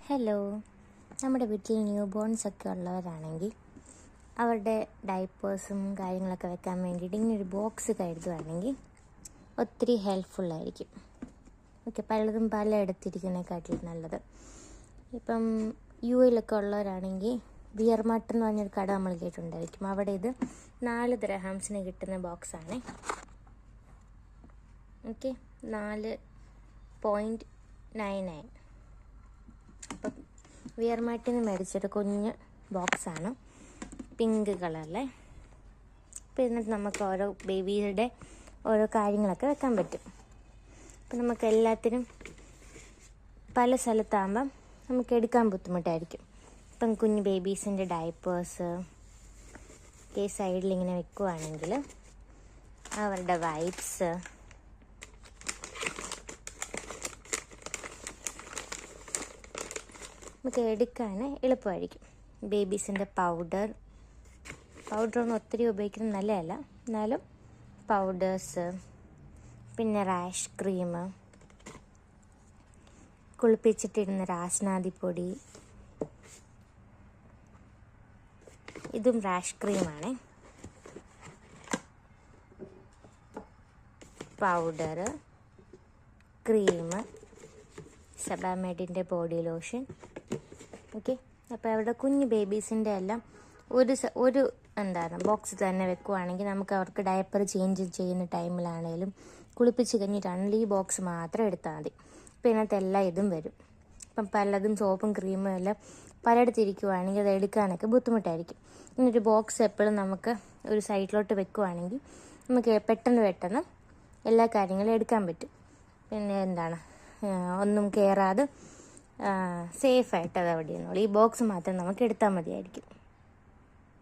Hello, നമ്മുടെ വീട്ടിൽ new bones ഒക്കെ ഉള്ളവരാണെങ്കിൽ അവരുടെ ഡൈപ്പേഴ്സും കാര്യങ്ങളൊക്കെ വെക്കാൻ വേണ്ടിയിട്ട് ഇങ്ങനൊരു ബോക്സ് കരുതുവാണെങ്കിൽ ഒത്തിരി ഹെൽപ്ഫുള്ളായിരിക്കും. ഓക്കെ, പലതും പല എടുത്തിരിക്കുന്നതിനെക്കാട്ടിലും നല്ലത്. ഇപ്പം യുഎയിലൊക്കെ ഉള്ളവരാണെങ്കിൽ വിയർമാർട്ട് എന്ന് പറഞ്ഞൊരു കട നമ്മൾ കേട്ടിട്ടുണ്ടായിരിക്കും. അവിടെ ഇത് 4 ദിർഹംസിന് കിട്ടുന്ന ബോക്സാണ്. ഓക്കെ, 4.99. അപ്പം വിയർമാർട്ടിൽ നിന്ന് മേടിച്ചൊരു കുഞ്ഞ് ബോക്സാണ്, പിങ്ക് കളറിലെ. അപ്പോൾ ഇതിനകത്ത് നമുക്ക് ഓരോ ബേബിയുടെ ഓരോ കാര്യങ്ങളൊക്കെ വെക്കാൻ പറ്റും. അപ്പം നമുക്ക് എല്ലാത്തിനും പല സ്ഥലത്താകുമ്പം നമുക്ക് എടുക്കാൻ ബുദ്ധിമുട്ടായിരിക്കും. ഇപ്പം കുഞ്ഞ് ബേബീസിൻ്റെ ഡൈപ്പേഴ്സ് ഈ സൈഡിലിങ്ങനെ വെക്കുവാണെങ്കിൽ അവരുടെ വൈപ്സ്, നമുക്ക് എടുക്കാൻ എളുപ്പമായിരിക്കും. ബേബീസിൻ്റെ പൗഡറൊന്നും ഒത്തിരി ഉപയോഗിക്കുന്നത് നല്ലതല്ല, എന്നാലും പൗഡേഴ്സ്, പിന്നെ റാഷ് ക്രീം, കുളിപ്പിച്ചിട്ടിരുന്ന രാസ്നാദിപ്പൊടി, ഇതും റാഷ് ക്രീമാണ്. പൗഡർ, ക്രീം, സെബാമെഡിൻ്റെ ബോഡി ലോഷൻ. ഓക്കെ, അപ്പോൾ അവരുടെ കുഞ്ഞ് ബേബീസിൻ്റെ എല്ലാം ഒരു ബോക്സ് തന്നെ വെക്കുവാണെങ്കിൽ നമുക്ക് അവർക്ക് ഡയപ്പർ ചേഞ്ച് ചെയ്യുന്ന ടൈമിലാണേലും കുളിപ്പിച്ച് കഴിഞ്ഞിട്ടാണെങ്കിലും ഈ ബോക്സ് മാത്രം എടുത്താൽ മതി. അപ്പോൾ ഇതിനകത്ത് എല്ലാം ഇതും വരും. ഇപ്പം പലതും സോപ്പും ക്രീമും എല്ലാം പലയിടത്തിരിക്കുവാണെങ്കിൽ അത് എടുക്കാനൊക്കെ ബുദ്ധിമുട്ടായിരിക്കും. ഇങ്ങനൊരു ബോക്സ് എപ്പോഴും നമുക്ക് ഒരു സൈഡിലോട്ട് വെക്കുവാണെങ്കിൽ നമുക്ക് പെട്ടെന്ന് എല്ലാ കാര്യങ്ങളും എടുക്കാൻ പറ്റും. പിന്നെ ഒന്നും കയറാതെ സേഫായിട്ട് അത് അവിടെ ഇരുന്നോളൂ. ഈ ബോക്സ് മാത്രം നമുക്ക് എടുത്താൽ മതിയായിരിക്കും.